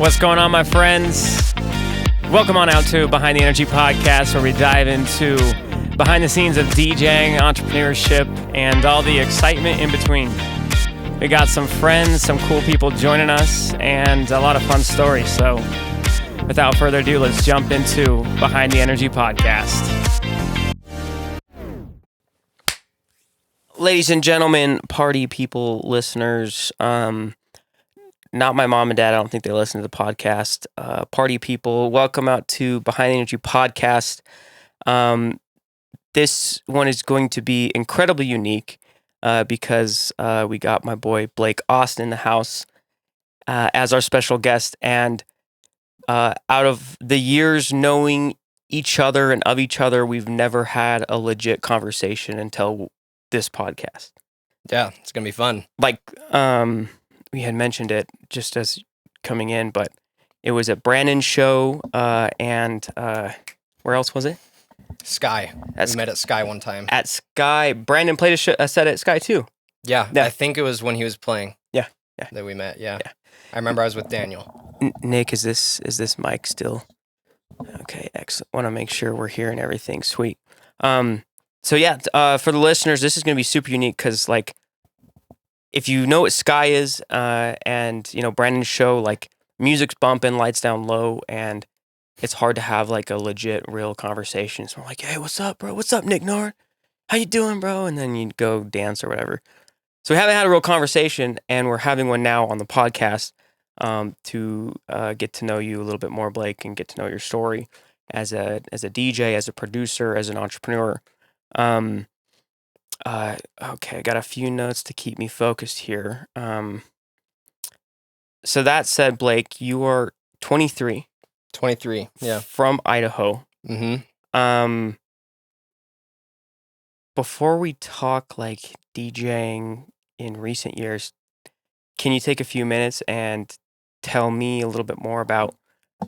What's going on, my friends? Welcome on out to Behind the Energy podcast, where we dive into behind the scenes of DJing, entrepreneurship, and all the excitement in between. We got some friends, some cool people joining us, and a lot of fun stories. So without further ado, let's jump into Behind the Energy podcast. Ladies and gentlemen, party people, listeners, not my mom and dad. I don't think they listen to the podcast. Party people, welcome out to Behind the Energy podcast. This one is going to be incredibly unique because we got my boy Blake Austin in the house as our special guest. And out of the years knowing each other and of each other, we've never had a legit conversation until this podcast. Yeah, it's going to be fun. We had mentioned it just as coming in, but it was at Brandon's show, and where else was it? Sky. We met at Sky one time. At Sky. Brandon played a set at Sky too. Yeah, I think it was when he was playing. Yeah. That we met, yeah. I remember I was with Daniel. Nick, is this mic still? Okay, excellent. Want to make sure we're hearing everything. Sweet. For the listeners, this is going to be super unique because, like, if you know what Sky is, and you know Brandon's show, like, music's bumping, lights down low, and it's hard to have like a legit, real conversation. So I'm like, "Hey, what's up, bro? What's up, Nick Nord? How you doing, bro?" And then you go dance or whatever. So we haven't had a real conversation, and we're having one now on the podcast to get to know you a little bit more, Blake, and get to know your story as a DJ, as a producer, as an entrepreneur. Okay, I got a few notes to keep me focused here. So that said, Blake, you are 23. 23, yeah. From Idaho. Mm-hmm. Before we talk, like, DJing in recent years, can you take a few minutes and tell me a little bit more about,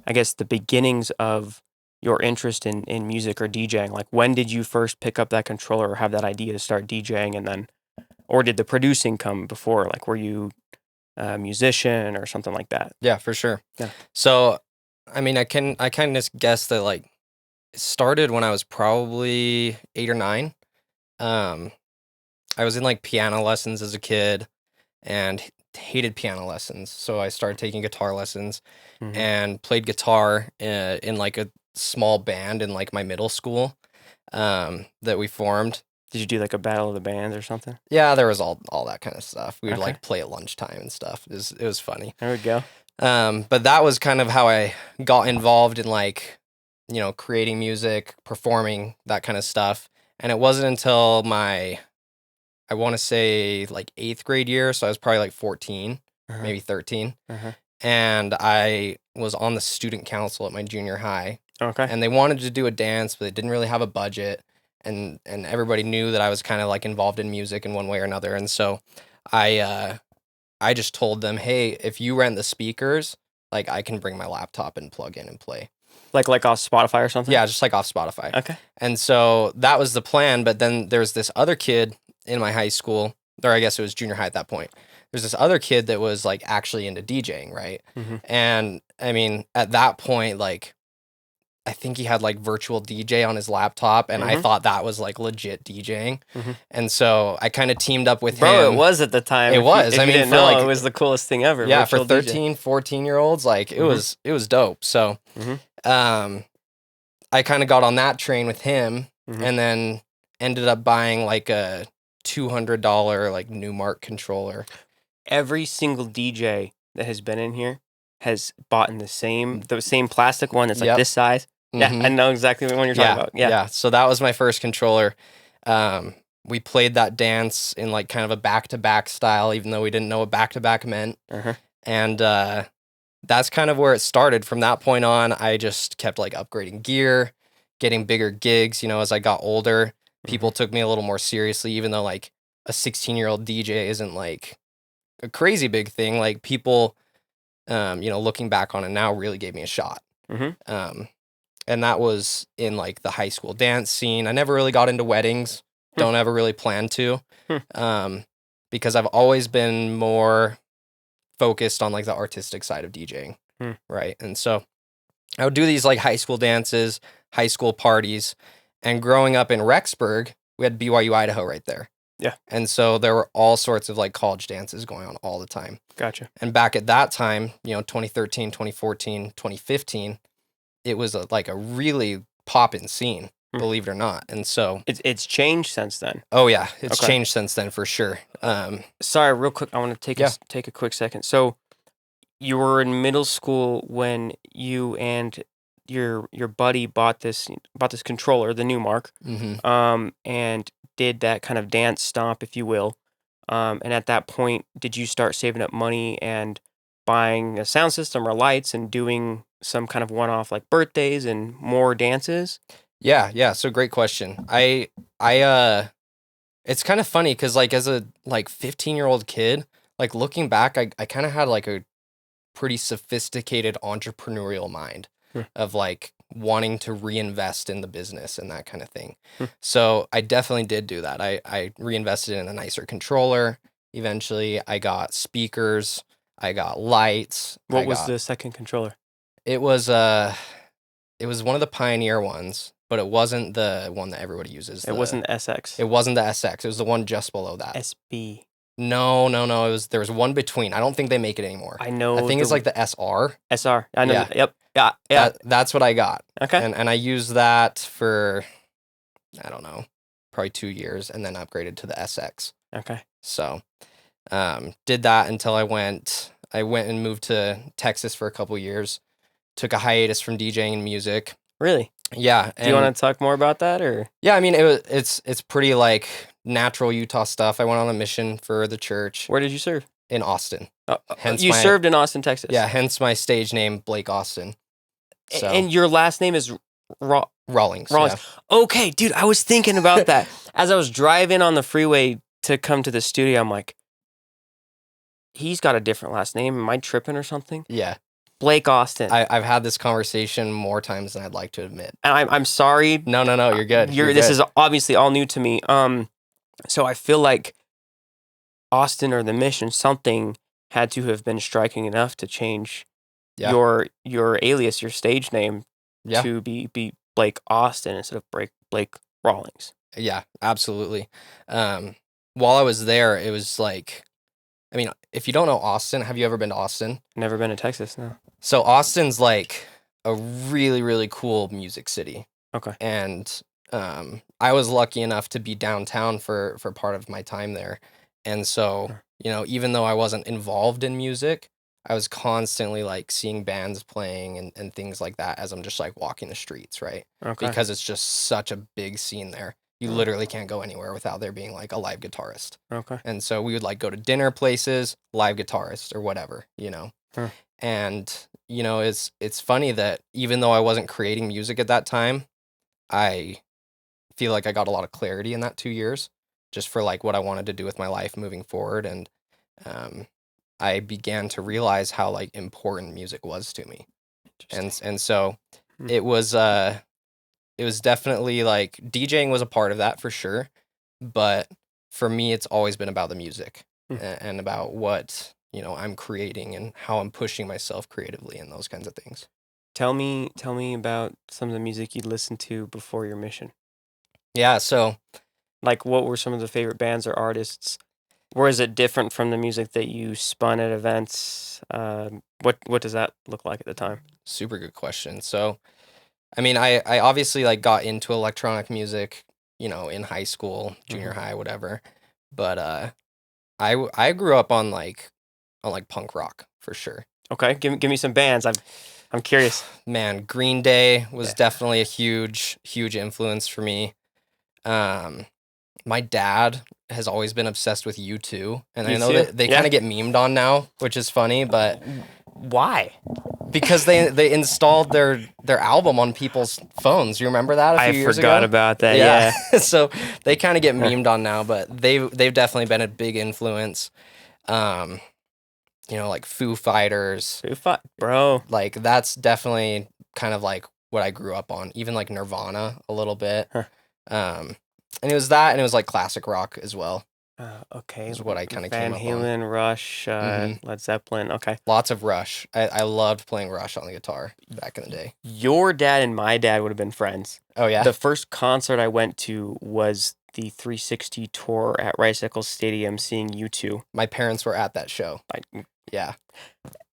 I guess, the beginnings of your interest in music or DJing? Like, when did you first pick up that controller or have that idea to start DJing, and then, or did the producing come before? Like, were you a musician or something like that? Yeah, for sure. Yeah. So, I mean, I kind of guess that, like, it started when I was probably 8 or 9. I was in, like, piano lessons as a kid and hated piano lessons. So I started taking guitar lessons and played guitar in like a small band in like my middle school that we formed. Did you do like a battle of the bands or something? Yeah, there was all that kind of stuff. We would like play at lunchtime and stuff. It was funny. There we go. But that was kind of how I got involved in, like, you know, creating music, performing, that kind of stuff. And it wasn't until I want to say, like, 8th grade year, so I was probably like 14, maybe 13. And I was on the student council at my junior high. Okay. And they wanted to do a dance, but they didn't really have a budget. And everybody knew that I was kind of like involved in music in one way or another. And so I just told them, hey, if you rent the speakers, like, I can bring my laptop and plug in and play. Like off Spotify or something? Yeah, just like off Spotify. Okay. And so that was the plan. But then there's this other kid in my high school, or I guess it was junior high at that point. There's this other kid that was like actually into DJing, right? And I mean, at that point, like, I think he had like virtual DJ on his laptop, and I thought that was like legit DJing. And so I kind of teamed up with him. Bro, it was at the time. It was. I mean, didn't know, like, it was the coolest thing ever. Yeah, for 13, 14-year-olds, like, it was dope. So I kind of got on that train with him, and then ended up buying like a $200 like Newmark controller. Every single DJ that has been in here has bought in the same plastic one that's like this size. Yeah, I know exactly what one you're talking about. Yeah. So that was my first controller. We played that dance in like kind of a back-to-back style, even though we didn't know what back-to-back meant. And that's kind of where it started. From that point on, I just kept like upgrading gear, getting bigger gigs. You know, as I got older, people took me a little more seriously, even though like a 16-year-old DJ isn't like a crazy big thing. Like, people, you know, looking back on it now, really gave me a shot. And that was in like the high school dance scene. I never really got into weddings. Don't ever really plan to, because I've always been more focused on like the artistic side of DJing. right? And so I would do these like high school dances, high school parties, and growing up in Rexburg, we had BYU Idaho right there. Yeah. And so there were all sorts of like college dances going on all the time. Gotcha. And back at that time, 2013, 2014, 2015, it was like a really poppin' scene, believe it or not. And so it's changed since then. Oh yeah, it's changed since then for sure. Sorry, real quick, I want to take a quick second. So you were in middle school when you and your buddy bought this controller, the Newmark, and did that kind of dance stomp, if you will. And at that point, did you start saving up money and buying a sound system or lights and doing some kind of one-off like birthdays and more dances? Yeah. So great question. I it's kind of funny because like as a 15-year-old kid, like looking back, I kind of had like a pretty sophisticated entrepreneurial mind of like wanting to reinvest in the business and that kind of thing. So I definitely did do that. I reinvested in a nicer controller. Eventually I got speakers, I got lights. What was the second controller? It was one of the Pioneer ones, but it wasn't the one that everybody uses. It wasn't the SX. It wasn't the SX. It was the one just below that. SB. No. There was one between. I don't think they make it anymore. I know. I think it's like the SR. SR. I know. Yeah. Yep. Yeah. That's what I got. Okay. And I used that for, I don't know, probably 2 years, and then upgraded to the SX. Okay. So, did that until I went and moved to Texas for a couple years. Took a hiatus from DJing and music. Really? Yeah. Do you want to talk more about that, or? Yeah, I mean, it's pretty like natural Utah stuff. I went on a mission for the church. Where did you serve? In Austin. Hence you served in Austin, Texas. Yeah, hence my stage name, Blake Austin. So. And your last name is Rawlings. Yeah. Okay, dude, I was thinking about that. As I was driving on the freeway to come to the studio, I'm like, he's got a different last name. Am I tripping or something? Yeah. Blake Austin. I've had this conversation more times than I'd like to admit. And I'm sorry. No, you're good. This is obviously all new to me. So I feel like Austin or the Mission, something had to have been striking enough to change your alias, your stage name, to be Blake Austin instead of Blake Rawlings. Yeah, absolutely. While I was there, it was like, I mean, if you don't know Austin, have you ever been to Austin? Never been to Texas, no. So Austin's like a really, really cool music city. Okay. And I was lucky enough to be downtown for part of my time there. And so, even though I wasn't involved in music, I was constantly like seeing bands playing and things like that as I'm just like walking the streets, right? Okay. Because it's just such a big scene there. You literally can't go anywhere without there being like a live guitarist. Okay. And so we would like go to dinner places, live guitarist or whatever, Huh. And, it's funny that even though I wasn't creating music at that time, I feel like I got a lot of clarity in that 2 years just for like what I wanted to do with my life moving forward. And I began to realize how like important music was to me. And so it was definitely like DJing was a part of that for sure. But for me, it's always been about the music and about what, I'm creating and how I'm pushing myself creatively and those kinds of things. Tell me about some of the music you'd listen to before your mission. Yeah, so like what were some of the favorite bands or artists? Or is it different from the music that you spun at events? What does that look like at the time? Super good question. So, I mean, I obviously like got into electronic music, in high school, junior high, whatever. But I grew up on punk rock for sure. Okay, give me some bands. I'm curious. Man, Green Day was definitely a huge influence for me. My dad has always been obsessed with U2, and I know that they kind of get memed on now, which is funny, but why? Because they installed their album on people's phones. You remember that a few years ago? I forgot about that. Yeah. So they kind of get memed on now, but they've definitely been a big influence. Like Foo Fighters. Bro. Like that's definitely kind of like what I grew up on. Even like Nirvana a little bit. Huh. And it was that, and it was like classic rock as well. Okay. Is what I kind of Van came up on. Halen, Rush, Led Zeppelin. Okay. Lots of Rush. I loved playing Rush on the guitar back in the day. Your dad and my dad would have been friends. Oh, yeah? The first concert I went to was the 360 tour at Rice Eccles Stadium, seeing U2. My parents were at that show. Yeah.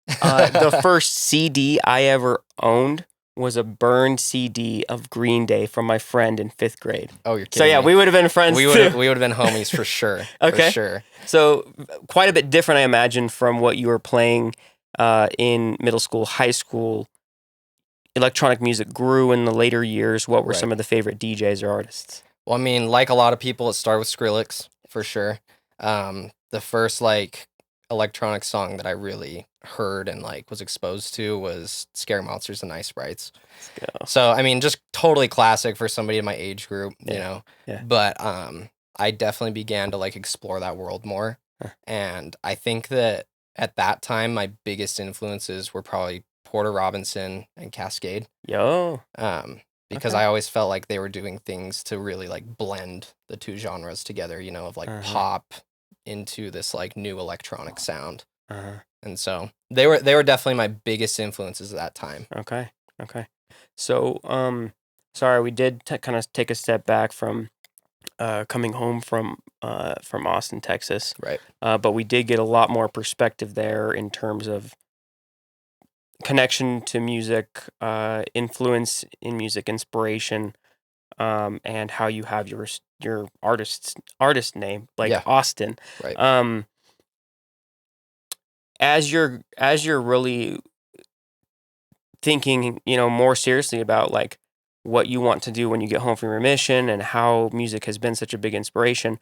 The first CD I ever owned was a burned CD of Green Day from my friend in 5th grade. Oh, you're kidding So yeah, me. we would have been friends We too. would have been homies for sure. Okay. For sure. So quite a bit different, I imagine, from what you were playing in middle school, high school. Electronic music grew in the later years. What were some of the favorite DJs or artists? Well, I mean, like a lot of people, it started with Skrillex, for sure. The first, like, electronic song that I really heard and, like, was exposed to was Scary Monsters and Ice Sprites. Let's go. So, I mean, just totally classic for somebody in my age group, you know? Yeah. But I definitely began to, like, explore that world more. Huh. And I think that at that time, my biggest influences were probably Porter Robinson and Cascade. Yo. Because I always felt like they were doing things to really like blend the two genres together, you know, of like pop into this like new electronic sound. And so they were definitely my biggest influences at that time. Okay. So, sorry, we did kind of take a step back from coming home from Austin, Texas. Right. But we did get a lot more perspective there in terms of connection to music, influence in music, inspiration, and how you have your artist name, like Austin. Right. As you're really thinking, more seriously about like what you want to do when you get home from your mission and how music has been such a big inspiration,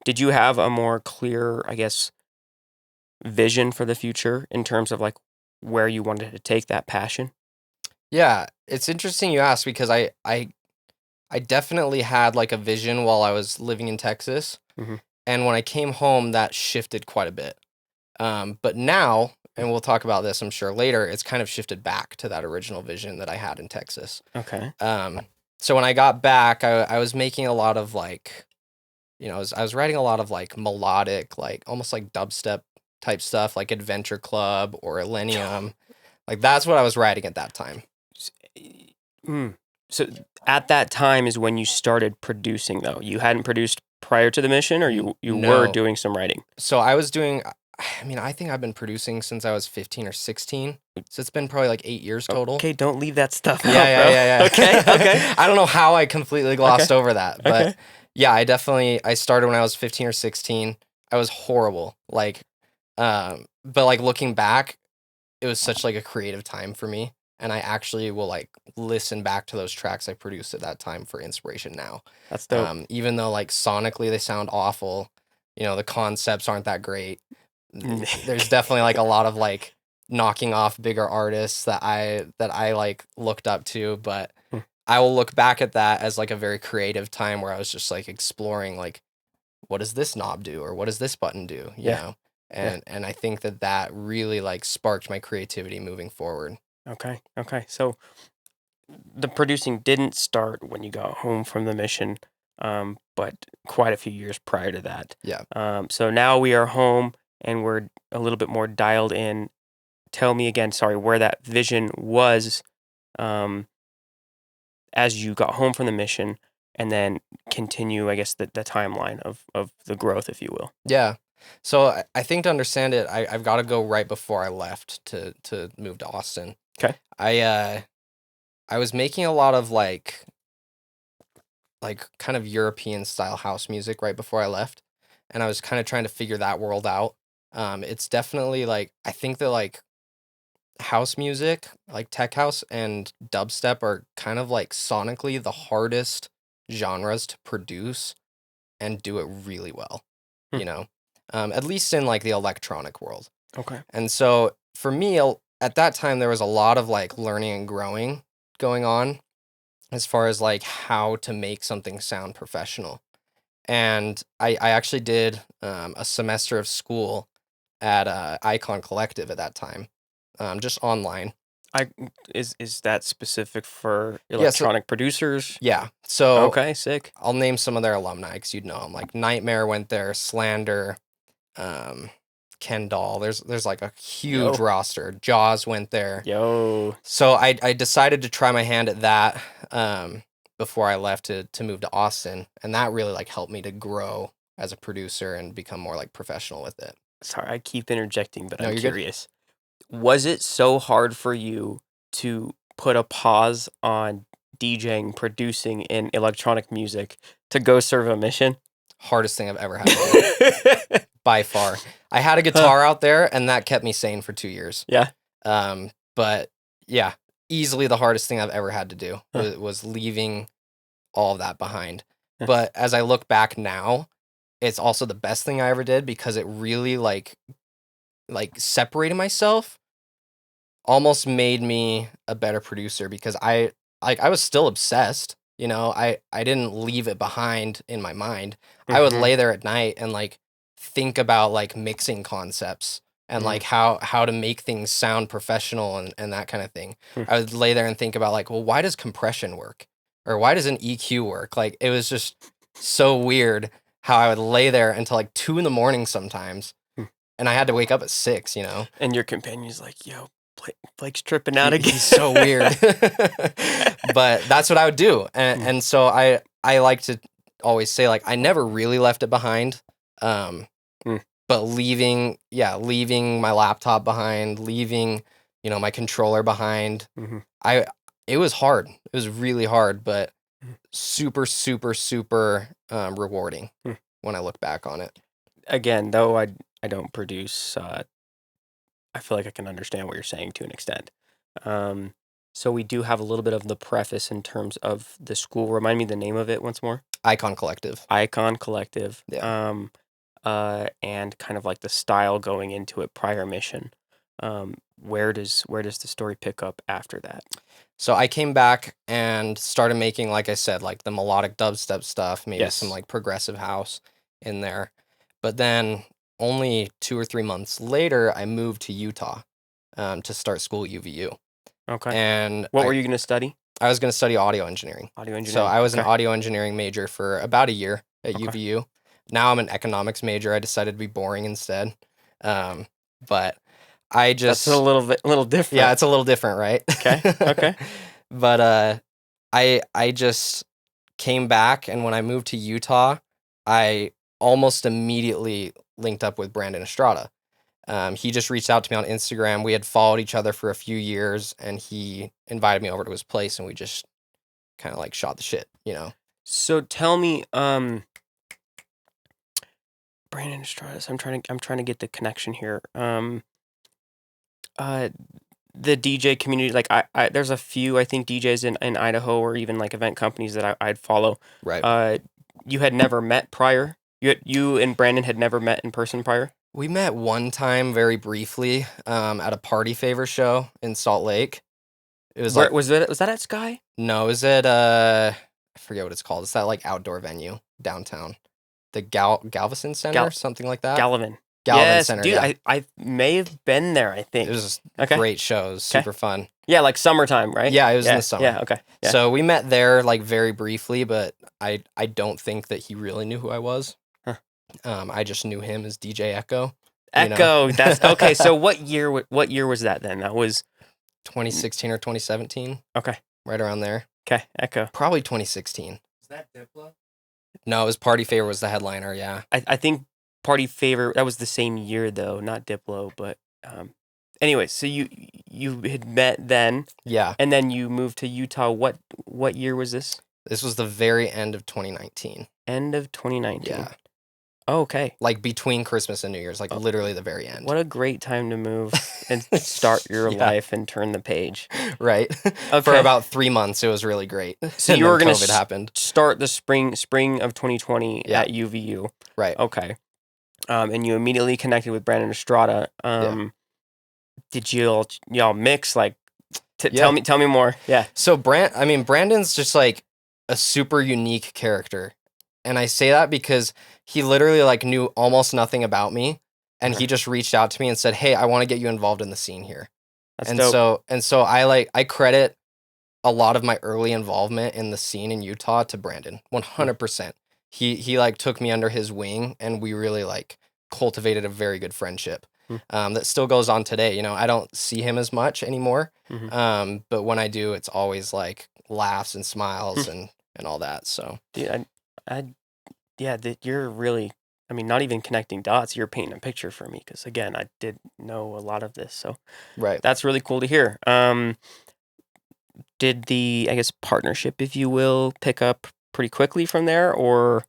did you have a more clear, I guess, vision for the future in terms of like where you wanted to take that passion? Yeah, it's interesting you asked because I definitely had like a vision while I was living in Texas. And when I came home, that shifted quite a bit. But now, and we'll talk about this, I'm sure, later, it's kind of shifted back to that original vision that I had in Texas. Okay. So when I got back, I was making a lot of like, I was writing a lot of like melodic, like almost like dubstep type stuff, like Adventure Club or Illenium. Like that's what I was writing at that time. So at that time is when you started producing, though. You hadn't produced prior to the mission, or you were doing some writing? So I was doing, I think I've been producing since I was 15 or 16. So it's been probably like 8 years total. Okay, don't leave that stuff out, Yeah. Okay. I don't know how I completely glossed over that, but yeah, I started when I was 15 or 16. I was horrible. Like, but like looking back, it was such like a creative time for me. And I actually will like listen back to those tracks I produced at that time for inspiration now. That's dope. Even though like sonically they sound awful, the concepts aren't that great. There's definitely like a lot of like knocking off bigger artists that I like looked up to, but I will look back at that as like a very creative time where I was just like exploring like, what does this knob do or what does this button do, you know? And I think that really like sparked my creativity moving forward. Okay. So the producing didn't start when you got home from the mission, but quite a few years prior to that. Yeah. So now we are home and we're a little bit more dialed in. Tell me again, sorry, where that vision was as you got home from the mission, and then continue, I guess, the timeline of the growth, if you will. Yeah. So I think to understand it, I've got to go right before I left to move to Austin. Okay. I was making a lot of like kind of European style house music right before I left, and I was kind of trying to figure that world out. It's definitely like I think that like house music, like tech house and dubstep are kind of like sonically the hardest genres to produce and do it really well, at least in like the electronic world. Okay. And so for me, at that time, there was a lot of like learning and growing going on as far as like how to make something sound professional. And I actually did a semester of school at Icon Collective at that time, just online. Is that specific for so- electronic producers? Yeah. So Okay, sick. I'll name some of their alumni because you'd know them. Like Nightmare went there, Slander, Ken Doll. There's like a huge roster. Jaws went there. Yo. So I decided to try my hand at that before I left to move to Austin, and that really like helped me to grow as a producer and become more like professional with it. Sorry, I keep interjecting, but No, I'm you're good. curious. Was it so hard for you to put a pause on DJing, producing in electronic music to go serve a mission? Hardest thing I've ever had to do. By far. I had a guitar out there, and that kept me sane for 2 years. Yeah. But yeah, easily the hardest thing I've ever had to do was leaving all of that behind. But as I look back now, it's also the best thing I ever did because it really like separated myself, almost made me a better producer because I was still obsessed. You know, I didn't leave it behind in my mind. I would lay there at night and like think about like mixing concepts and like how to make things sound professional and that kind of thing. I would lay there and think about like, well, why does compression work? Or why does an EQ work? Like it was just so weird how I would lay there until like 2 a.m. sometimes. And I had to wake up at 6, you know. And your companion's like, yo, Blake's tripping out again. He's so weird. But that's what I would do. And so I like to always say, like, I never really left it behind. But leaving my laptop behind, leaving, you know, my controller behind, it was hard. It was really hard, but super, super, super rewarding when I look back on it. Again, though I don't produce, I feel like I can understand what you're saying to an extent. So we do have a little bit of the preface in terms of the school. Remind me the name of it once more. Icon Collective. Icon Collective. Yeah. And kind of like the style going into it, prior mission. Where does the story pick up after that? So I came back and started making, like I said, like the melodic dubstep stuff, maybe some like progressive house in there. But then only 2 or 3 months later, I moved to Utah to start school at UVU. Okay. And what were you going to study? I was going to study audio engineering. So I was an audio engineering major for about a year at UVU. Now I'm an economics major. I decided to be boring instead. But I just... That's a little different. Yeah, it's a little different, right? Okay. But I just came back, and when I moved to Utah, I almost immediately linked up with Brandon Estrada. He just reached out to me on Instagram. We had followed each other for a few years, and he invited me over to his place, and we just kind of like shot the shit, you know? So tell me, Brandon Estrada, I'm trying to get the connection here. The DJ community, like I there's a few, I think, DJs in Idaho or even like event companies that I'd follow. Right. You had never met prior? You and Brandon had never met in person prior? We met one time very briefly at a Party Favor show in Salt Lake. It was was that at Sky? No, it was at I forget what it's called. It's that like outdoor venue downtown. The Galveston Center or something like that. Galvin yes, Center. Dude, yeah. I may have been there, I think. It was a great show. It was super fun. Yeah, like summertime, right? Yeah, it was in the summer. Yeah, okay. Yeah. So we met there like very briefly, but I don't think that he really knew who I was. Huh. I just knew him as DJ Echo. Echo, that's okay. So what year was that then? That was 2016 or 2017. Okay. Right around there. Okay, Echo. Probably 2016. Is that Diplo? No, it was Party Favor was the headliner, yeah. I think Party Favor, that was the same year though, not Diplo, but anyway, so you had met then. Yeah. And then you moved to Utah. What year was this? This was the very end of 2019. End of 2019. Yeah. Oh, okay. Like between Christmas and New Year's, like literally the very end. What a great time to move and start your life and turn the page. Right. Okay. For about 3 months, it was really great. So you were going to happened. Start the spring of 2020 at UVU. Right. Okay. And you immediately connected with Brandon Estrada. Did y'all mix? Like, tell me more. Yeah. So Brandon's just like a super unique character. And I say that because he literally like knew almost nothing about me. And he just reached out to me and said, "Hey, I want to get you involved in the scene here." That's dope. So I credit a lot of my early involvement in the scene in Utah to Brandon. 100%. He like took me under his wing, and we really like cultivated a very good friendship. That still goes on today. You know, I don't see him as much anymore. But when I do, it's always like laughs and smiles and all that. So Dude, you're really, I mean, not even connecting dots, you're painting a picture for me, because again, I did know a lot of this, so right. that's really cool to hear. Did the, I guess, partnership, if you will, pick up pretty quickly from there, or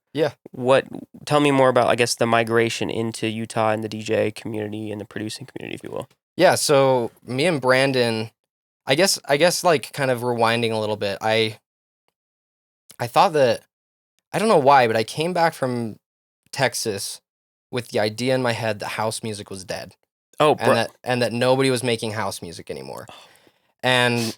tell me more about, I guess, the migration into Utah and the DJ community and the producing community, if you will. Yeah, so me and Brandon, I guess like kind of rewinding a little bit, I thought that, I don't know why, but I came back from Texas with the idea in my head that house music was dead. Oh, bro. And that nobody was making house music anymore. And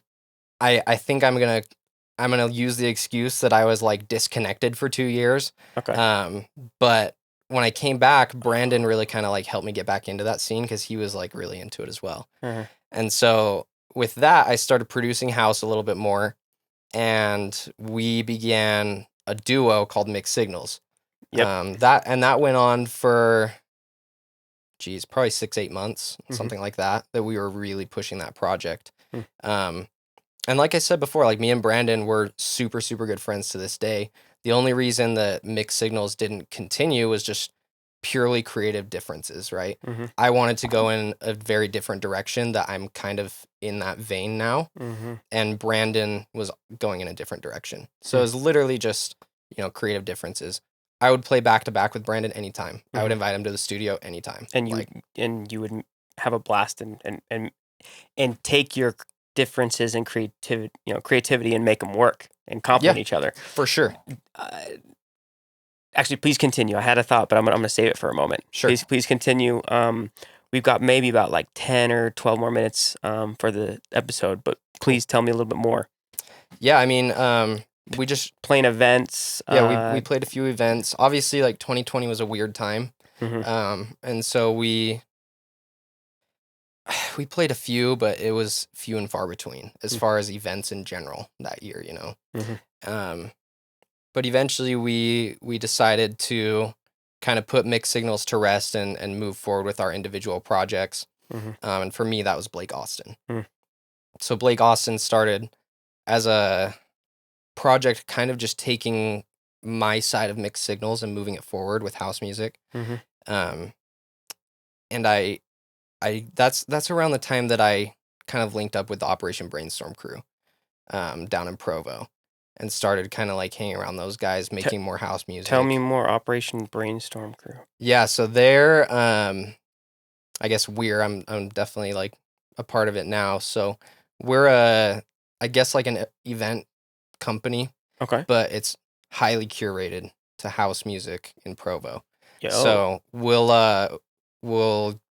I think I'm gonna use the excuse that I was like disconnected for 2 years. Okay. But when I came back, Brandon really kind of like helped me get back into that scene, because he was like really into it as well. And so with that, I started producing house a little bit more, and we began a duo called Mixed Signals. Yep. That went on for, probably 6-8 months, something like that we were really pushing that project. And like I said before, like me and Brandon were super, super good friends to this day. The only reason that Mixed Signals didn't continue was just purely creative differences, right? I wanted to go in a very different direction that I'm kind of in that vein now. And Brandon was going in a different direction. So it was literally just, creative differences. I would play back to back with Brandon anytime. I would invite him to the studio anytime. And you would have a blast and take your differences and creativity and make them work and complement each other. For sure. Actually, please continue. I had a thought, but I'm gonna save it for a moment. Sure. Please continue. We've got maybe about like 10 or 12 more minutes for the episode, but please tell me a little bit more. Yeah, I mean, we just playing events. Yeah, we played a few events. Obviously, like 2020 was a weird time. And so we played a few, but it was few and far between as far as events in general that year, But eventually we decided to kind of put Mixed Signals to rest and move forward with our individual projects. And for me, that was Blake Austin. So Blake Austin started as a project, kind of just taking my side of Mixed Signals and moving it forward with house music. And that's around the time that I kind of linked up with the Operation Brainstorm crew down in Provo, and started kind of like hanging around those guys, making more house music. Tell me more, Operation Brainstorm crew. Yeah, so they're I guess I'm definitely like a part of it now. So we're I guess like an event company. Okay. But it's highly curated to house music in Provo. Yo. So we'll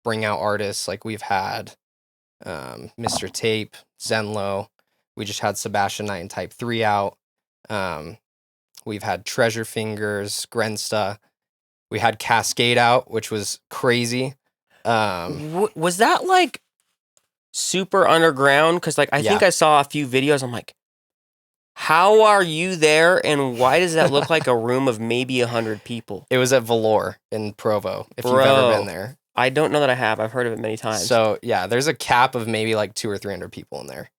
bring out artists like we've had Mr. Tape, Zenlo. We just had Sebastian Knight and Type 3 out. We've had Treasure Fingers, Grensta. We had Cascade out, which was crazy. Was that like super underground? Because like I think I saw a few videos. I'm like, how are you there, and why does that look like a room of maybe 100 people? It was at Valor in Provo, if you've ever been there. I don't know that I have. I've heard of it many times. So, yeah, there's a cap of maybe like 200 or 300 people in there.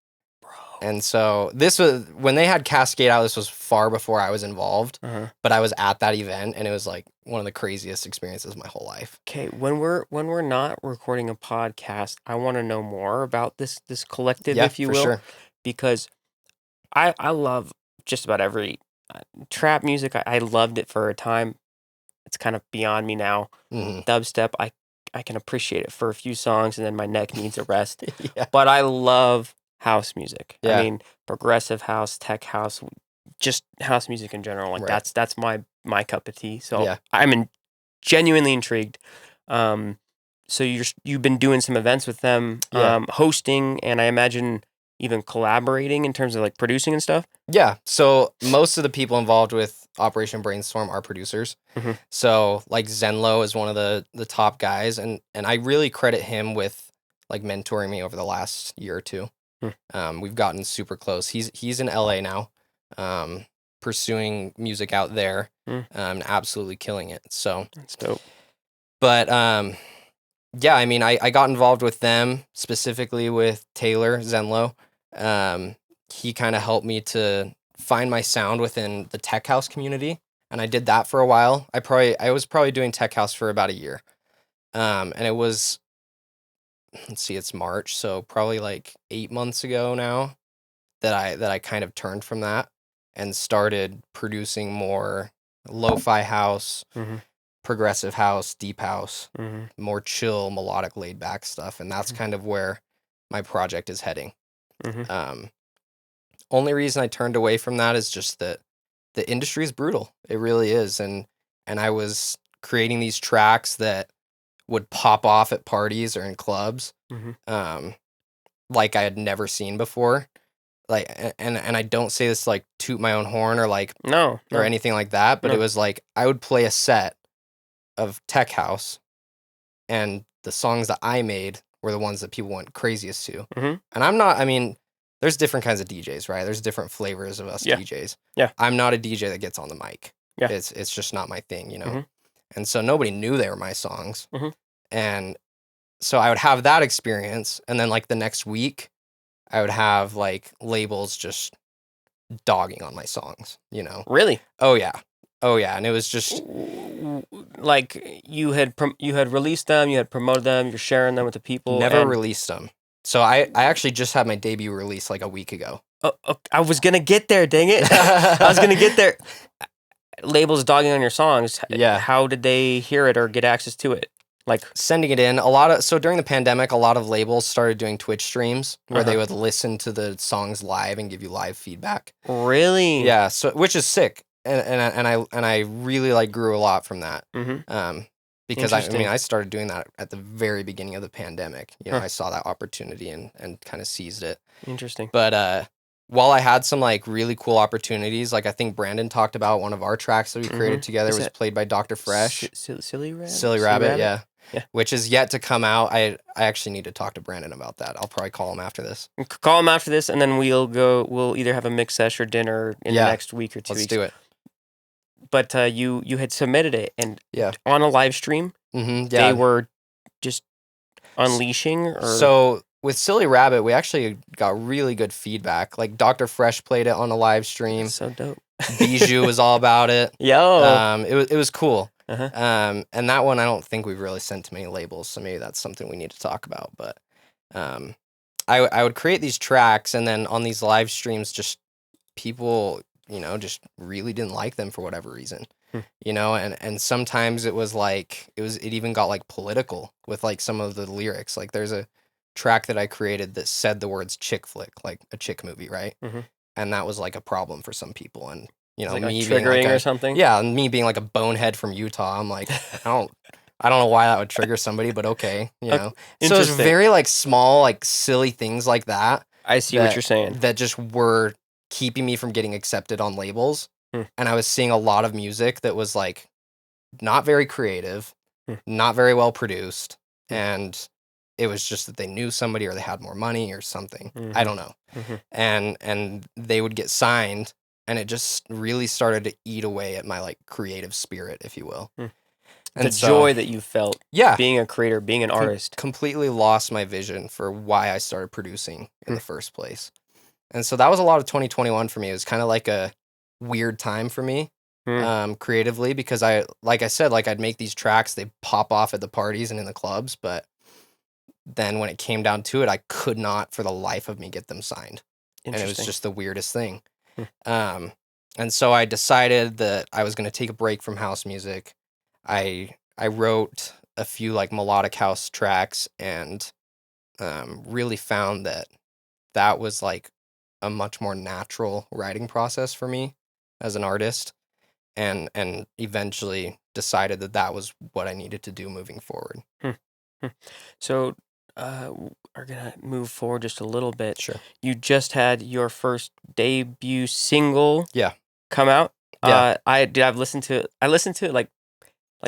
Bro. And so this was, when they had Cascade out, this was far before I was involved, but I was at that event, and it was like one of the craziest experiences of my whole life. Okay, when we're not recording a podcast, I want to know more about this collective, if you will, because I love just about every trap music. I loved it for a time. It's kind of beyond me now. Dubstep, I can appreciate it for a few songs, and then my neck needs a rest. But I love house music. I mean, progressive house, tech house, just house music in general. Like that's my cup of tea. So I'm genuinely intrigued. So you've been doing some events with them, hosting, and I imagine even collaborating in terms of like producing and stuff? Yeah. So most of the people involved with Operation Brainstorm are producers. So like Zenlo is one of the top guys, and I really credit him with like mentoring me over the last year or two. Hmm. We've gotten super close. He's in LA now, pursuing music out there, and absolutely killing it. So That's dope. But yeah, I mean, I got involved with them, specifically with Taylor Zenlow. He kind of helped me to find my sound within the tech house community, and I did that for a while. I was probably doing tech house for about a year, and it was, let's see, it's March, so probably like 8 months ago now that I kind of turned from that and started producing more lo-fi house, progressive house, deep house, more chill, melodic, laid back stuff. And that's kind of where my project is heading. Only reason I turned away from that is just that the industry is brutal. It really is. And I was creating these tracks that would pop off at parties or in clubs, like I had never seen before. Like, and I don't say this to, like, toot my own horn or like, or anything like that, but it was like, I would play a set of tech house, and the songs that I made were the ones that people went craziest to. And I'm not, I mean, there's different kinds of DJs, right? There's different flavors of us DJs. Yeah. I'm not a DJ that gets on the mic. Yeah. It's just not my thing, you know? And so nobody knew they were my songs. And so I would have that experience, and then like the next week I would have like labels just dogging on my songs, you know? Really? Oh yeah. And it was just like you had released them, you had promoted them, you're sharing them with the people. Never released them. So I actually just had my debut release like a week ago. Oh, I was gonna get there, dang it! I was gonna get there. Labels dogging on your songs. Yeah. How did they hear it or get access to it? Like sending it in. So during the pandemic, a lot of labels started doing Twitch streams where they would listen to the songs live and give you live feedback. Really? Yeah. So which is sick. And I really like grew a lot from that. Because I started doing that at the very beginning of the pandemic. You know, I saw that opportunity and kind of seized it. Interesting. But while I had some like really cool opportunities, like I think Brandon talked about one of our tracks that we created together was played by Dr. Fresh. Silly Rabbit? Silly Rabbit, yeah. Which is yet to come out. I actually need to talk to Brandon about that. I'll probably call him after this. Call him after this, and then we'll either have a mix sesh or dinner in the next week or 2 weeks. Let's do it. But you had submitted it, and on a live stream, they were just unleashing. Or... So with Silly Rabbit, we actually got really good feedback. Like Dr. Fresh played it on a live stream. That's so dope. Bijou was all about it. Yo, it was cool. And that one I don't think we've really sent to many labels, so maybe that's something we need to talk about. But I would create these tracks, and then on these live streams, just people, you know, just really didn't like them for whatever reason. You know, and sometimes it was like it even got like political with like some of the lyrics. Like there's a track that I created that said the words chick flick, like a chick movie, right? And that was like a problem for some people. And you know, like me triggering being like or something. Yeah, and me being like a bonehead from Utah, I'm like, I don't know why that would trigger somebody, but okay, you know. So it's very like small, like silly things like that. I see what you're saying. That just were keeping me from getting accepted on labels. And I was seeing a lot of music that was like not very creative, not very well produced, and it was just that they knew somebody or they had more money or something. I don't know. And they would get signed, and it just really started to eat away at my like creative spirit, if you will. And the joy that you felt, being a creator, being an artist. Completely lost my vision for why I started producing in the first place. And so that was a lot of 2021 for me. It was kind of like a weird time for me creatively, because like I said, I'd make these tracks, they pop off at the parties and in the clubs, but then when it came down to it, I could not for the life of me get them signed. And it was just the weirdest thing. And so I decided that I was going to take a break from house music. I wrote a few like melodic house tracks, and really found that was like a much more natural writing process for me as an artist, and eventually decided that was what I needed to do moving forward. So are gonna move forward just a little bit. Sure. You just had your first debut single come out. I've listened to it. I listened to it like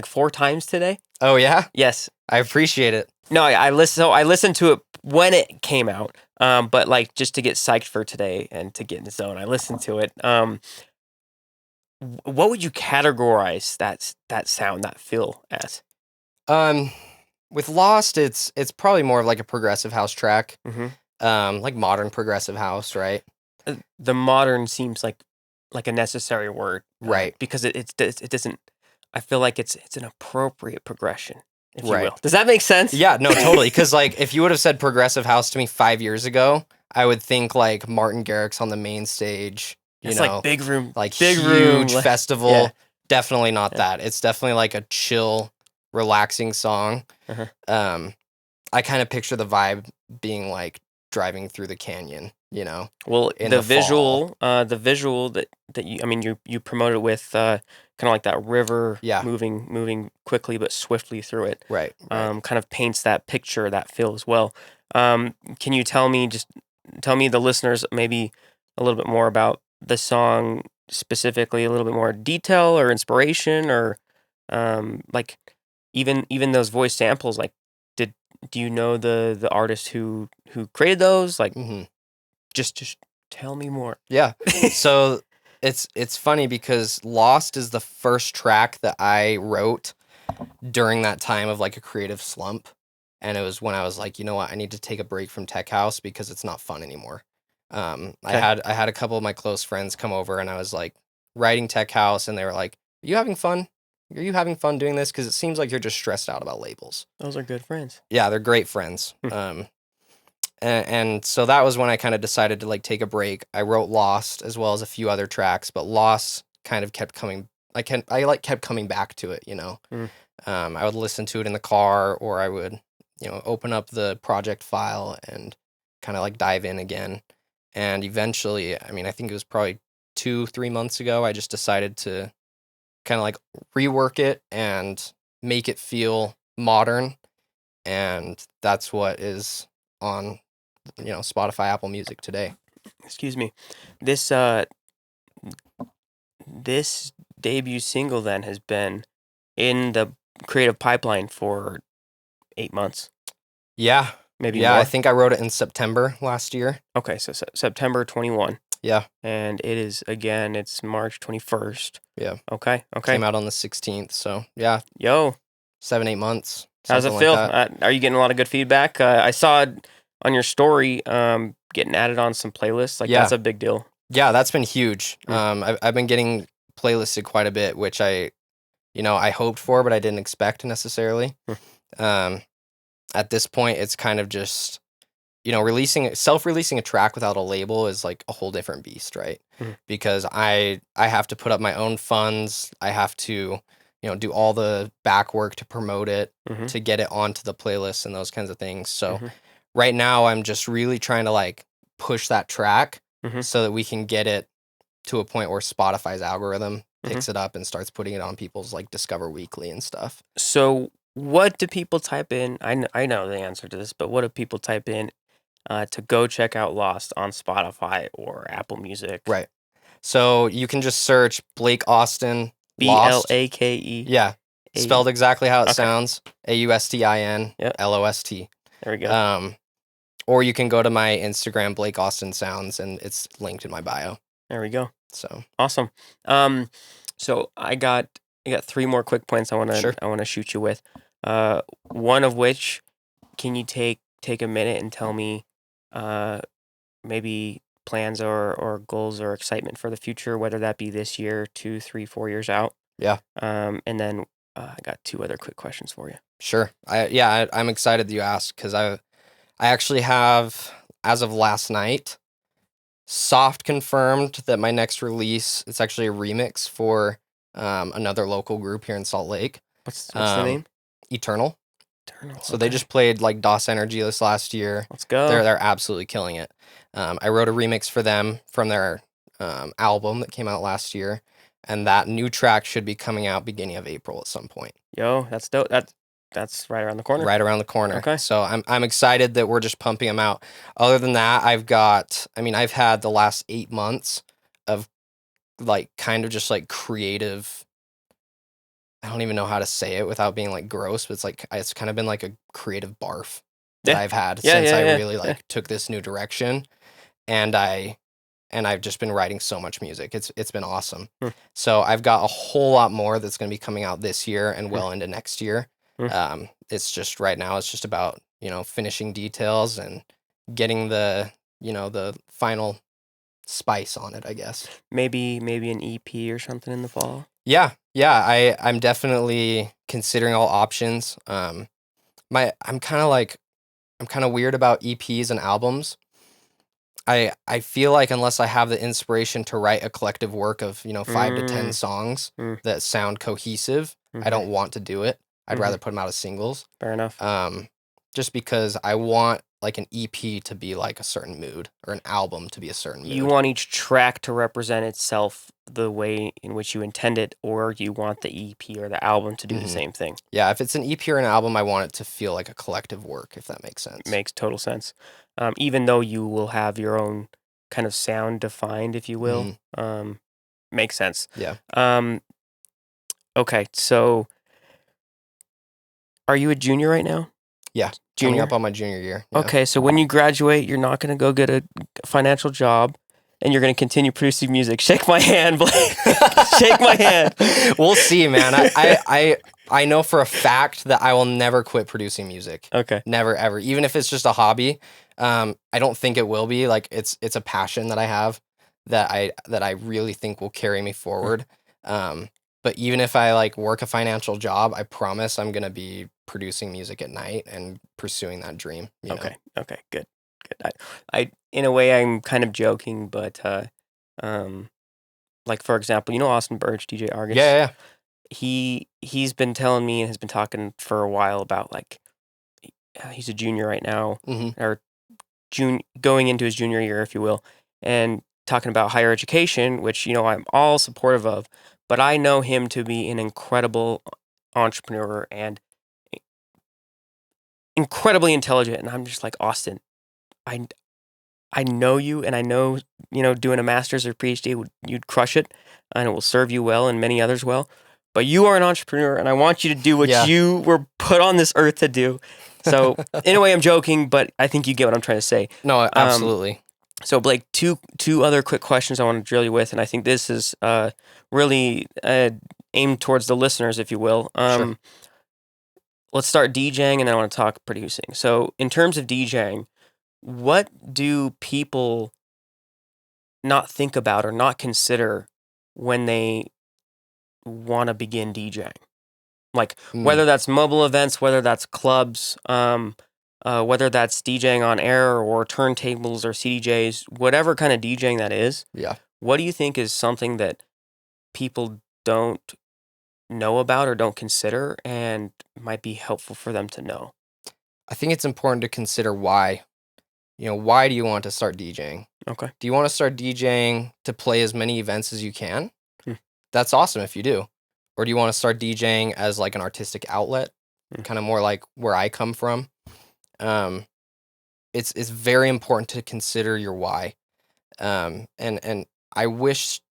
4 times today. Oh yeah? Yes. I appreciate it. No, I listened. So I listened to it when it came out. But like just to get psyched for today and to get in the zone, I listened to it. What would you categorize that sound, that feel as? Um, with Lost, it's probably more of like a progressive house track. Like modern progressive house, right? The modern seems like a necessary word, Right. Because it doesn't. I feel like it's an appropriate progression, if you Right. will. Does that make sense? Yeah, no, totally. Because like, if you would have said progressive house to me 5 years ago, I would think like Martin Garrix on the main stage. It's like big room, like big huge room festival. Yeah. Definitely not Yeah. that. It's definitely like a chill, relaxing song. I kind of picture the vibe being like driving through the canyon, Well, in the the fall. visual that you, I mean, you promote it with kind of like that river, Yeah. moving quickly but swiftly through it. Right. Kind of paints that picture, that feel as well. Can you tell me the listeners maybe a little bit more about the song specifically, a little bit more detail or inspiration, or like even those voice samples, like do you know the artist who created those? Like, just tell me more. Yeah. So it's funny because Lost is the first track that I wrote during that time of like a creative slump. And it was when I was like, you know what, I need to take a break from tech house because it's not fun anymore. I had a couple of my close friends come over and I was like writing tech house and they were like, are you having fun? Are you having fun doing this? Because it seems like you're just stressed out about labels. Those are good friends. Yeah, they're great friends. And so that was when I kind of decided to like take a break. I wrote Lost as well as a few other tracks, but Lost kind of kept coming. I kept coming back to it. I would listen to it in the car, or I would open up the project file and kind of like dive in again. And eventually, I mean, I think it was probably 2-3 months ago, I just decided to kind of like rework it and make it feel modern. And that's what is on Spotify, Apple Music today. Excuse me. This this debut single then has been in the creative pipeline for 8 months. Yeah. Maybe Yeah, more. I think I wrote it in September last year. Okay, so September 21. Yeah. And it's March 21st. Yeah. Okay. Came out on the 16th, so yeah. Yo. 7-8 months. How does it feel? Are you getting a lot of good feedback? I saw it on your story, getting added on some playlists. Like, that's a big deal. Yeah, that's been huge. I've been getting playlisted quite a bit, which I hoped for, but I didn't expect necessarily. At this point, it's kind of just, self-releasing a track without a label is like a whole different beast, right? Because I have to put up my own funds. I have to, do all the back work to promote it, to get it onto the playlist and those kinds of things. So right now, I'm just really trying to like push that track so that we can get it to a point where Spotify's algorithm picks it up and starts putting it on people's like Discover Weekly and stuff. So what do people type in? I know the answer to this, but what do people type in to go check out Lost on Spotify or Apple Music? Right. So you can just search Blake Austin Lost. Blake. Yeah. Spelled exactly how it sounds. AUSTIN LOST. There we go. Or you can go to my Instagram, Blake Austin Sounds, and it's linked in my bio. There we go. So awesome. So I got 3 more quick points I want to shoot you with. One of which, can you take a minute and tell me maybe plans or goals or excitement for the future, whether that be this year, 2, 3, 4 years out? Yeah. And then I got 2 other quick questions for you. Sure. I'm excited that you asked, because I actually have, as of last night, soft confirmed that my next release, it's actually a remix for another local group here in Salt Lake. What's the name? Eternal. So Okay. they just played like Dos Energy this last year. Let's go. They're absolutely killing it. I wrote a remix for them from their album that came out last year, and that new track should be coming out beginning of April at some point. Yo, that's dope. That's right around the corner. Right around the corner. Okay. So I'm excited that we're just pumping them out. Other than that, I've had the last 8 months of like kind of just like creative I don't even know how to say it without being like gross, but it's kind of been like a creative barf that I've had since I really like took this new direction, and I've just been writing so much music. It's been awesome. So I've got a whole lot more that's going to be coming out this year and well into next year. It's just right now it's just about, finishing details and getting the final spice on it, I guess. Maybe an EP or something in the fall. Yeah. I'm definitely considering all options. I'm kind of weird about EPs and albums. I feel like unless I have the inspiration to write a collective work of 5 to 10 songs that sound cohesive, I don't want to do it. I'd rather put them out as singles. Fair enough. Just because I want like an EP to be like a certain mood or an album to be a certain mood. You want each track to represent itself the way in which you intend it, or you want the EP or the album to do the same thing? Yeah, if it's an EP or an album, I want it to feel like a collective work, if that makes sense. Makes total sense. Even though you will have your own kind of sound defined, if you will. Makes sense. Yeah. Okay, so are you a junior right now? Yeah, coming up on my junior year. Yeah. Okay, so when you graduate, you're not going to go get a financial job, and you're going to continue producing music. Shake my hand, Blake. Shake my hand. We'll see, man. I know for a fact that I will never quit producing music. Okay. Never, ever. Even if it's just a hobby. I don't think it will be. Like it's a passion that I have that I really think will carry me forward. But even if I like work a financial job, I promise I'm going to be producing music at night and pursuing that dream. Okay. Okay. Good. I in a way I'm kind of joking, but like for example, Austin Birch, DJ Argus. Yeah. He's been telling me and has been talking for a while about like he's a junior right now, or going into his junior year, if you will, and talking about higher education, which I'm all supportive of. But I know him to be an incredible entrepreneur and incredibly intelligent. And I'm just like, Austin, I know you, and I know, doing a master's or PhD, you'd crush it, and it will serve you well and many others well. But you are an entrepreneur, and I want you to do what you were put on this earth to do. So in a way, I'm joking, but I think you get what I'm trying to say. No, absolutely. So Blake, two other quick questions I want to drill you with, and I think this is really aimed towards the listeners, if you will. Sure. Let's start DJing, and then I want to talk producing. So in terms of DJing, what do people not think about or not consider when they want to begin DJing? Like whether that's mobile events, whether that's clubs, whether that's DJing on air or turntables or CDJs, whatever kind of DJing that is. Yeah. What do you think is something that people don't know about or don't consider and might be helpful for them to know? I think it's important to consider why. Why do you want to start DJing? Okay. Do you want to start DJing to play as many events as you can? That's awesome if you do. Or do you want to start DJing as like an artistic outlet? Kind of more like where I come from. It's very important to consider your why. And I wish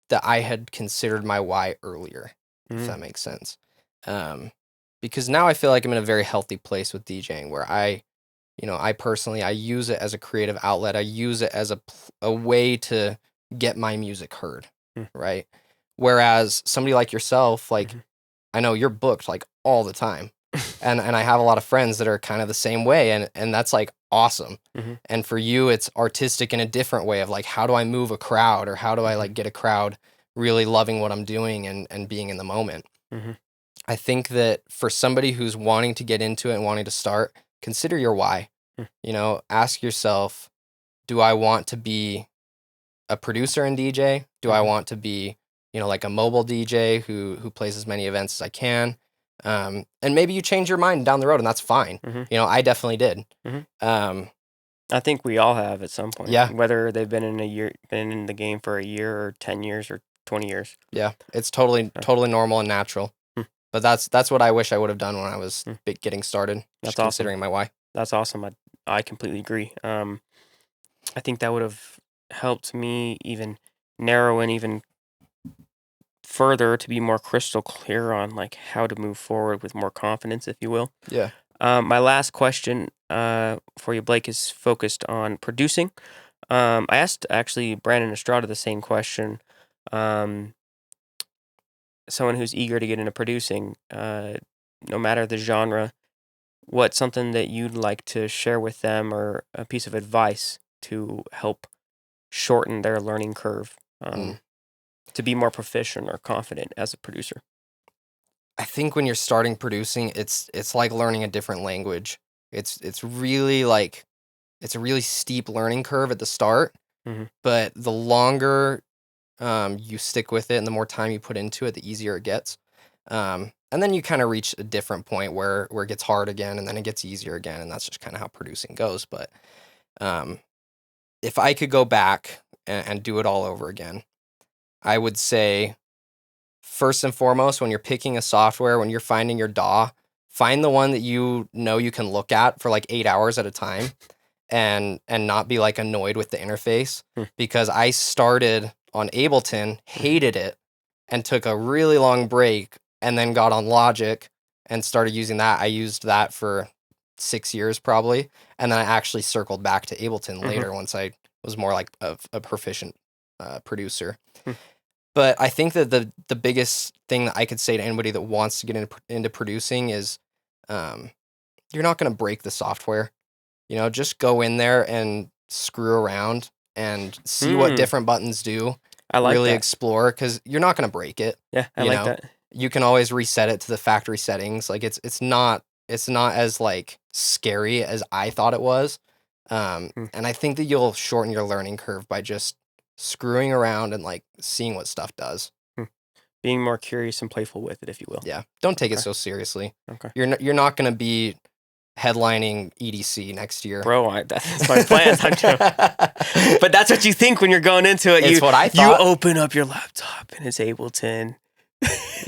that I had considered my why earlier, if that makes sense. Because now I feel like I'm in a very healthy place with DJing where I personally, I use it as a creative outlet. I use it as a way to get my music heard, right? Whereas somebody like yourself, like I know you're booked like all the time. And I have a lot of friends that are kind of the same way, and that's like awesome. And for you, it's artistic in a different way of like, how do I move a crowd, or how do I like get a crowd really loving what I'm doing and being in the moment? I think that for somebody who's wanting to get into it and wanting to start, consider your why. Ask yourself, do I want to be a producer and DJ? Do I want to be, like a mobile DJ who plays as many events as I can? And maybe you change your mind down the road, and that's fine. I definitely did. I think we all have at some point. Yeah. Whether they've been in the game for a year or 10 years or 20 years. Yeah, it's totally normal and natural. But that's what I wish I would have done when I was getting started. That's awesome. Considering my why. That's awesome. I completely agree. I think that would have helped me even narrow and even further to be more crystal clear on like how to move forward with more confidence, if you will. Yeah. My last question for you, Blake, is focused on producing. I asked actually Brandon Estrada the same question. Someone who's eager to get into producing, no matter the genre, what's something that you'd like to share with them or a piece of advice to help shorten their learning curve to be more proficient or confident as a producer? I think when you're starting producing, it's like learning a different language. It's really like it's a really steep learning curve at the start, but the longer you stick with it and the more time you put into it, the easier it gets. And then you kind of reach a different point where it gets hard again, and then it gets easier again, and that's just kind of how producing goes. But if I could go back and do it all over again, I would say, first and foremost, when you're picking a software, when you're finding your DAW, find the one that you know you can look at for like 8 hours at a time and not be like annoyed with the interface. Because I started on Ableton, hated it, and took a really long break, and then got on Logic and started using that. I used that for 6 years probably, and then I actually circled back to Ableton later once I was more like a proficient producer. But I think that the biggest thing that I could say to anybody that wants to get into producing is you're not going to break the software. You know, just go in there and screw around and see what different buttons do. I like really that. Explore, because you're not going to break it. Yeah, I like that. You can always reset it to the factory settings. Like it's not as like scary as I thought it was. And I think that you'll shorten your learning curve by just screwing around and like seeing what stuff does. Being more curious and playful with it, if you will. Yeah, don't take it so seriously. Okay. You're not going to be headlining EDC next year, bro. That's my plan. But that's what you think when you're going into it. It's what I thought. You open up your laptop and it's Ableton.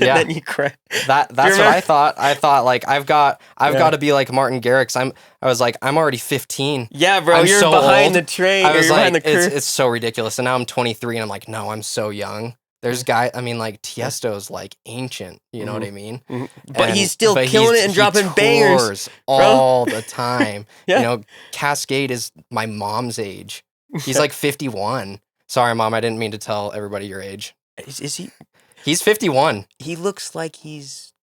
And then you crack. That's what I thought. I thought like I've got to be like Martin Garrix. I was like, I'm already 15. Yeah, bro, I'm you're so behind old. the train. I was you're like, behind the curve. It's so ridiculous. And now I'm 23 and I'm like, no, I'm so young. There's like Tiesto's like ancient, you know what I mean? But he's still killing it and dropping bangers all the time. You know, Cascade is my mom's age. He's like 51. Sorry, Mom, I didn't mean to tell everybody your age. Is he? He's 51. He looks like he's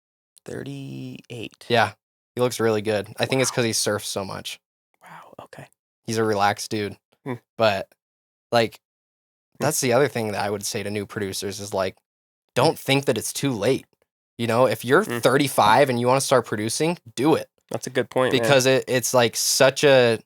38. Yeah, he looks really good. I think it's because he surfs so much. Wow, okay. He's a relaxed dude. But like, that's the other thing that I would say to new producers is like, don't think that it's too late. You know, if you're 35 and you want to start producing, do it. That's a good point, because it's like such a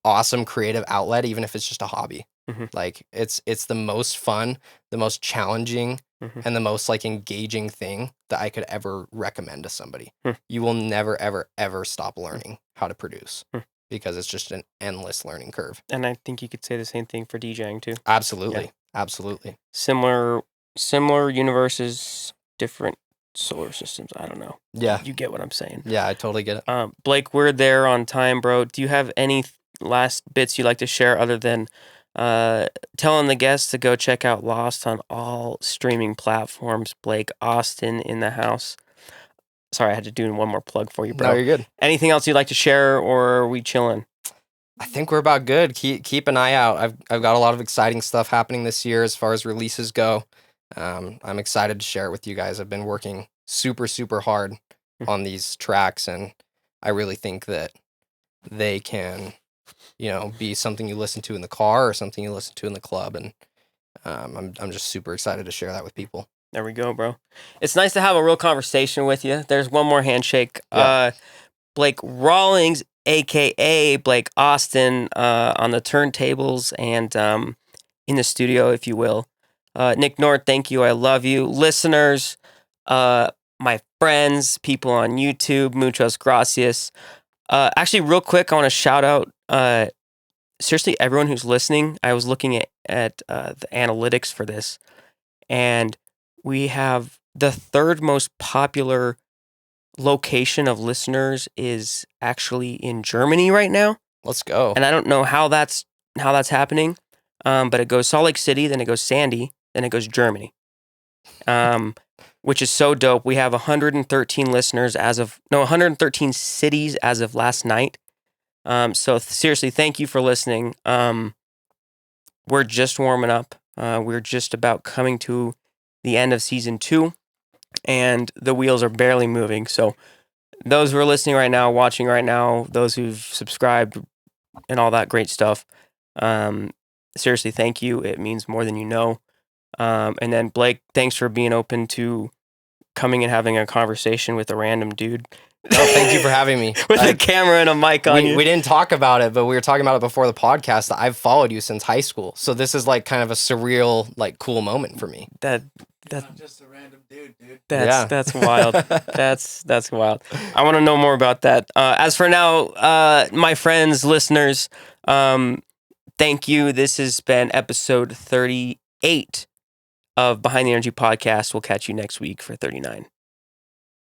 awesome creative outlet, even if it's just a hobby. Like it's the most fun, the most challenging, and the most like engaging thing that I could ever recommend to somebody. You will never, ever, ever stop learning how to produce. Because it's just an endless learning curve. And I think you could say the same thing for DJing too. Absolutely. Yeah. Absolutely. Similar universes, different solar systems. I don't know. Yeah. You get what I'm saying. Yeah, I totally get it. Blake, we're there on time, bro. Do you have any last bits you'd like to share other than telling the guests to go check out Lost on all streaming platforms? Blake Austin in the house. Sorry, I had to do one more plug for you, bro. No, you're good. Anything else you'd like to share, or are we chilling? I think we're about good. Keep an eye out. I've got a lot of exciting stuff happening this year as far as releases go. I'm excited to share it with you guys. I've been working super, super hard on these tracks, and I really think that they can, you know, be something you listen to in the car or something you listen to in the club, and I'm just super excited to share that with people. There we go, bro. It's nice to have a real conversation with you. There's one more handshake. Yeah. Blake Rawlings, a.k.a. Blake Austin, on the turntables and in the studio, if you will. Nick North, thank you. I love you. Listeners, my friends, people on YouTube, muchas gracias. Actually, real quick, I want to shout out, seriously, everyone who's listening. I was looking at the analytics for this, and we have the third most popular location of listeners is actually in Germany right now. Let's go. And I don't know how that's happening, but it goes Salt Lake City, then it goes Sandy, then it goes Germany. which is so dope. We have 113 listeners 113 cities as of last night. So seriously, thank you for listening. We're just warming up. We're just about coming to the end of season 2, and the wheels are barely moving. So those who are listening right now, watching right now, those who've subscribed and all that great stuff, seriously, thank you. It means more than you know. And then Blake, thanks for being open to coming and having a conversation with a random dude. No, thank you for having me. With a camera and a mic on you. We didn't talk about it, but we were talking about it before the podcast. I've followed you since high school. So this is like kind of a surreal, like cool moment for me. That's not just a random dude. That's wild. That's wild. I want to know more about that. As for now, my friends, listeners, thank you. This has been episode 38 of Behind the Energy Podcast. We'll catch you next week for 39.